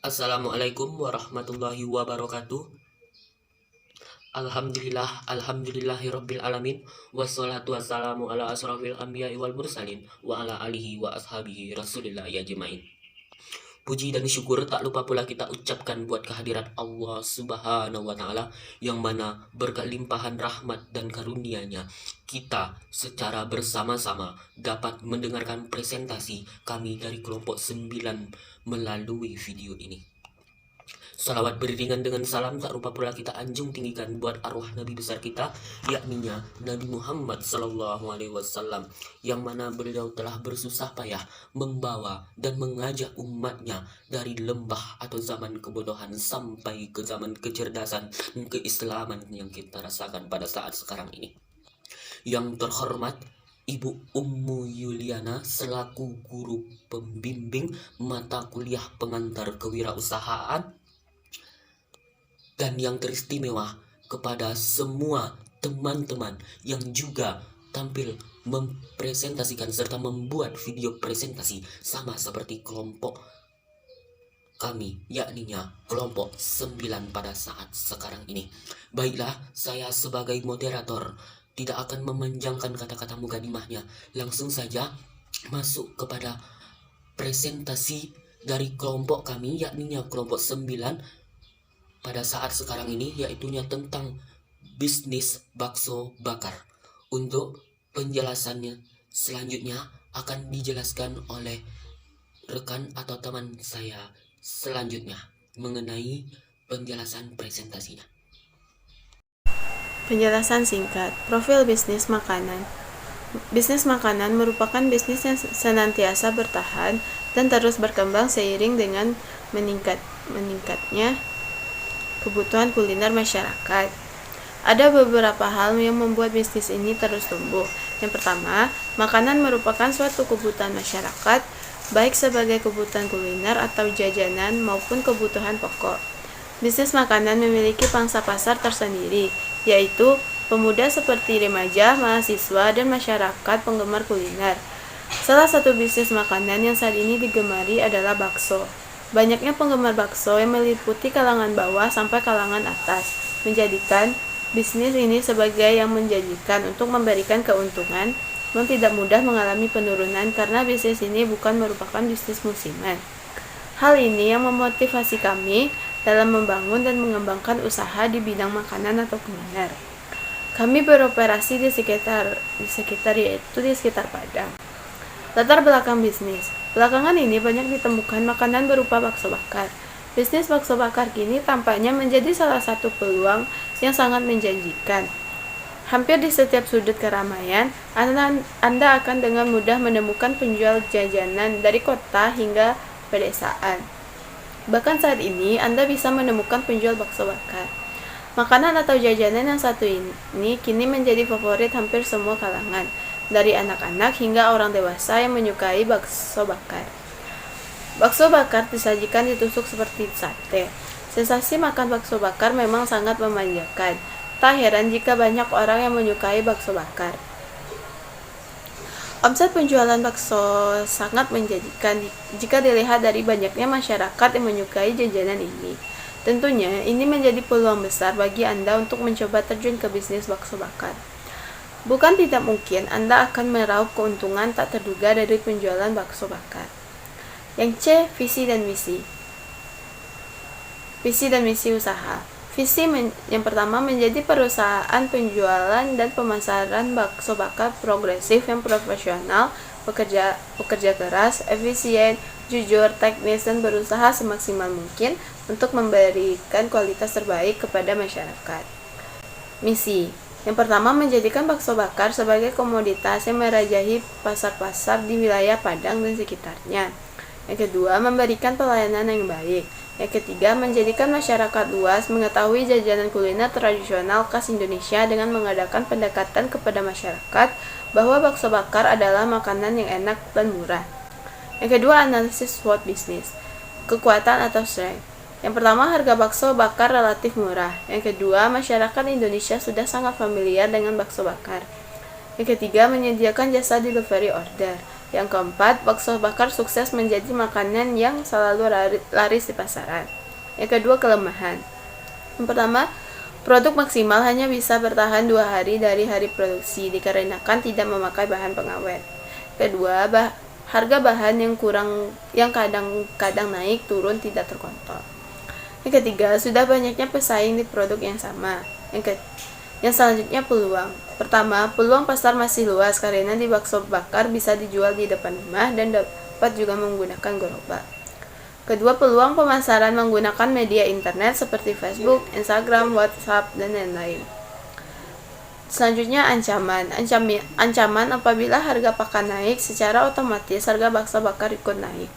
Assalamualaikum warahmatullahi wabarakatuh. Alhamdulillahirabbil alamin. Wassalatu wassalamu ala asrofil anbiya'i wal mursalin wa ala alihi wa ashabihi rasulillah ya jemain. Puji dan syukur tak lupa pula kita ucapkan buat kehadirat Allah Subhanahu wa Ta'ala, yang mana berkat limpahan rahmat dan karunia-Nya kita secara bersama-sama dapat mendengarkan presentasi kami dari kelompok 9 melalui video ini. Salawat beriringan dengan salam tak lupa pula kita anjung tinggikan buat arwah Nabi besar kita, yakninya Nabi Muhammad SAW, yang mana beliau telah bersusah payah membawa dan mengajak umatnya dari lembah atau zaman kebodohan sampai ke zaman kecerdasan dan keislaman yang kita rasakan pada saat sekarang ini. Yang terhormat Ibu Ummu Yuliana selaku guru pembimbing mata kuliah pengantar kewirausahaan, dan yang teristimewa kepada semua teman-teman yang juga tampil mempresentasikan serta membuat video presentasi sama seperti kelompok kami, yakninya kelompok 9 pada saat sekarang ini. Baiklah, saya sebagai moderator tidak akan memanjangkan kata-kata mukadimahnya, langsung saja masuk kepada presentasi dari kelompok kami, yakninya kelompok 9 pada saat sekarang ini, yaitunya tentang bisnis bakso bakar. Untuk penjelasannya selanjutnya akan dijelaskan oleh rekan atau teman saya selanjutnya mengenai penjelasan presentasinya. Penjelasan singkat, profil bisnis makanan. Bisnis makanan merupakan bisnis yang senantiasa bertahan dan terus berkembang seiring dengan meningkatnya kebutuhan kuliner masyarakat. Ada beberapa hal yang membuat bisnis ini terus tumbuh. Yang pertama, makanan merupakan suatu kebutuhan masyarakat, baik sebagai kebutuhan kuliner atau jajanan maupun kebutuhan pokok. Bisnis makanan memiliki pangsa pasar tersendiri, yaitu pemuda seperti remaja, mahasiswa, dan masyarakat penggemar kuliner. Salah satu bisnis makanan yang saat ini digemari adalah bakso. Banyaknya penggemar bakso yang meliputi kalangan bawah sampai kalangan atas, menjadikan bisnis ini sebagai yang menjanjikan untuk memberikan keuntungan, namun tidak mudah mengalami penurunan karena bisnis ini bukan merupakan bisnis musiman. Hal ini yang memotivasi kami dalam membangun dan mengembangkan usaha di bidang makanan atau kuliner. Kami beroperasi di sekitar Padang. Latar belakang bisnis. Belakangan ini banyak ditemukan makanan berupa bakso bakar. Bisnis bakso bakar kini tampaknya menjadi salah satu peluang yang sangat menjanjikan. Hampir di setiap sudut keramaian, Anda akan dengan mudah menemukan penjual jajanan dari kota hingga pedesaan. Bahkan saat ini, Anda bisa menemukan penjual bakso bakar. Makanan atau jajanan yang satu ini kini menjadi favorit hampir semua kalangan, dari anak-anak hingga orang dewasa yang menyukai bakso bakar. Bakso bakar disajikan ditusuk seperti sate. Sensasi makan bakso bakar memang sangat memanjakan. Tak heran jika banyak orang yang menyukai bakso bakar. Omset penjualan bakso sangat menjanjikan jika dilihat dari banyaknya masyarakat yang menyukai jajanan ini. Tentunya, ini menjadi peluang besar bagi Anda untuk mencoba terjun ke bisnis bakso bakar. Bukan tidak mungkin Anda akan meraup keuntungan tak terduga dari penjualan bakso bakar. Yang C, visi dan misi. Visi dan misi usaha. Visi yang pertama menjadi perusahaan penjualan dan pemasaran bakso bakar progresif yang profesional, bekerja keras, efisien, jujur, teknis, dan berusaha semaksimal mungkin untuk memberikan kualitas terbaik kepada masyarakat. Misi yang pertama menjadikan bakso bakar sebagai komoditas yang merajahi pasar-pasar di wilayah Padang dan sekitarnya. Yang kedua, memberikan pelayanan yang baik. Yang ketiga, menjadikan masyarakat luas mengetahui jajanan kuliner tradisional khas Indonesia dengan mengadakan pendekatan kepada masyarakat bahwa bakso bakar adalah makanan yang enak dan murah. Yang kedua, analisis SWOT bisnis. Kekuatan atau strength. Yang pertama, harga bakso bakar relatif murah. Yang kedua, masyarakat Indonesia sudah sangat familiar dengan bakso bakar. Yang ketiga, menyediakan jasa delivery order. Yang keempat, bakso bakar sukses menjadi makanan yang selalu laris di pasaran. Yang kedua, kelemahan. Yang pertama, produk maksimal hanya bisa bertahan 2 hari dari hari produksi dikarenakan tidak memakai bahan pengawet. Kedua, harga bahan yang kadang-kadang naik turun tidak terkontrol. Yang ketiga, sudah banyaknya pesaing di produk yang sama. Yang selanjutnya, peluang. Pertama, peluang pasar masih luas karena di bakso bakar bisa dijual di depan rumah dan dapat juga menggunakan gerobak. Kedua, peluang pemasaran menggunakan media internet seperti Facebook, Instagram, WhatsApp, dan lain-lain. Selanjutnya, ancaman. Ancaman apabila harga pakan naik, secara otomatis harga bakso bakar ikut naik.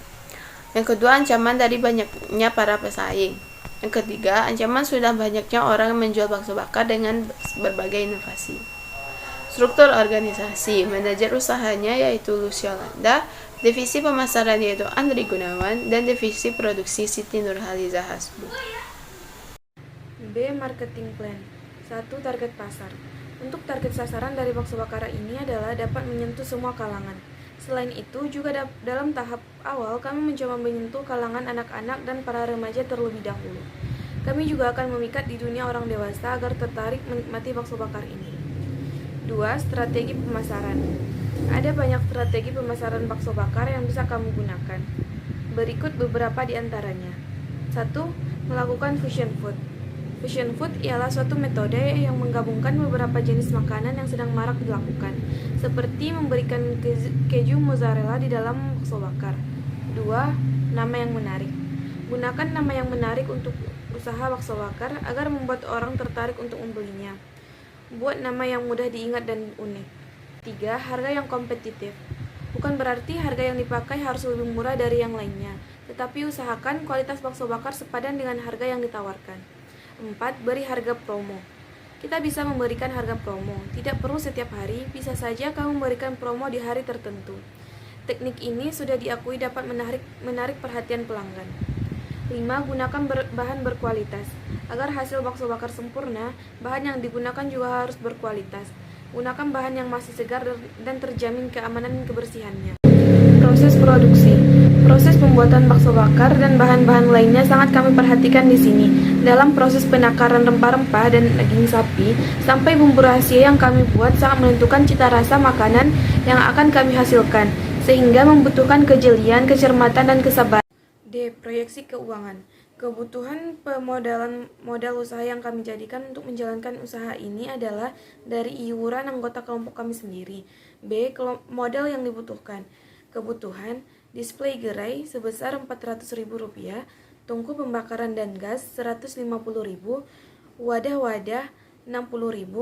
Yang kedua, ancaman dari banyaknya para pesaing. Yang ketiga, ancaman sudah banyaknya orang menjual bakso bakar dengan berbagai inovasi. Struktur organisasi, manajer usahanya yaitu Lucio Landa, divisi pemasaran yaitu Andri Gunawan, dan divisi produksi Siti Nurhaliza Hasbu. B. Marketing Plan. 1. Target pasar. Untuk target sasaran dari bakso bakar ini adalah dapat menyentuh semua kalangan. Selain itu, juga dalam tahap awal kami mencoba menyentuh kalangan anak-anak dan para remaja terlebih dahulu. Kami juga akan memikat di dunia orang dewasa agar tertarik menikmati bakso bakar ini. 2. Strategi pemasaran. Ada banyak strategi pemasaran bakso bakar yang bisa kamu gunakan. Berikut beberapa di antaranya. 1. Melakukan fusion food. Fusion food ialah suatu metode yang menggabungkan beberapa jenis makanan yang sedang marak dilakukan, seperti memberikan keju mozzarella di dalam bakso bakar. 2. Nama yang menarik. Gunakan nama yang menarik untuk usaha bakso bakar agar membuat orang tertarik untuk membelinya. Buat nama yang mudah diingat dan unik. 3. Harga yang kompetitif. Bukan berarti harga yang dipakai harus lebih murah dari yang lainnya, tetapi usahakan kualitas bakso bakar sepadan dengan harga yang ditawarkan. 4. Beri harga promo. Kita bisa memberikan harga promo. Tidak perlu setiap hari, bisa saja kamu memberikan promo di hari tertentu. Teknik ini sudah diakui dapat menarik perhatian pelanggan. 5. Gunakan bahan berkualitas. Agar hasil bakso bakar sempurna, bahan yang digunakan juga harus berkualitas. Gunakan bahan yang masih segar dan terjamin keamanan dan kebersihannya. Proses produksi. Proses pembuatan bakso bakar dan bahan-bahan lainnya sangat kami perhatikan di sini. Dalam proses penakaran rempah-rempah dan daging sapi, sampai bumbu rahasia yang kami buat sangat menentukan cita rasa makanan yang akan kami hasilkan, sehingga membutuhkan kejelian, kecermatan, dan kesabaran. D. Proyeksi keuangan. Kebutuhan modal usaha yang kami jadikan untuk menjalankan usaha ini adalah dari iuran anggota kelompok kami sendiri. B. Modal yang dibutuhkan. Kebutuhan display gerai sebesar Rp400.000, tungku pembakaran dan gas Rp150.000, wadah-wadah Rp60.000,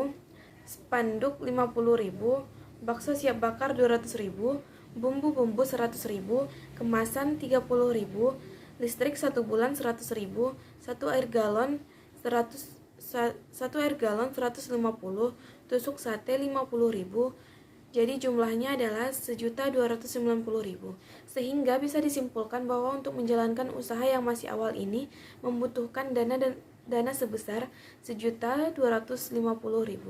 spanduk Rp50.000, bakso siap bakar Rp200.000, bumbu-bumbu Rp100.000, kemasan Rp30.000, listrik 1 bulan Rp100.000, 1 air galon Rp150, tusuk sate Rp50.000. Jadi jumlahnya adalah Rp1.290.000, sehingga bisa disimpulkan bahwa untuk menjalankan usaha yang masih awal ini membutuhkan dana sebesar Rp1.250.000.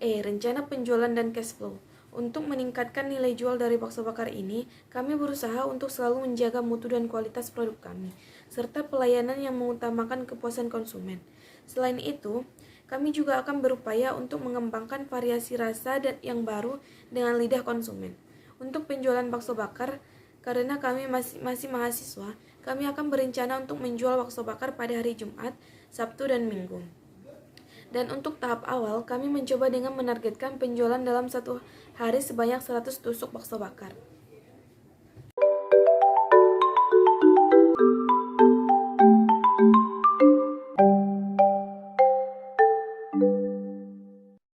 Rencana penjualan dan cash flow. Untuk meningkatkan nilai jual dari bakso bakar ini, kami berusaha untuk selalu menjaga mutu dan kualitas produk kami, serta pelayanan yang mengutamakan kepuasan konsumen. Selain itu, kami juga akan berupaya untuk mengembangkan variasi rasa yang baru dengan lidah konsumen. Untuk penjualan bakso bakar, karena kami masih mahasiswa, kami akan berencana untuk menjual bakso bakar pada hari Jumat, Sabtu, dan Minggu. Dan untuk tahap awal, kami mencoba dengan menargetkan penjualan dalam satu hari sebanyak 100 tusuk bakso bakar.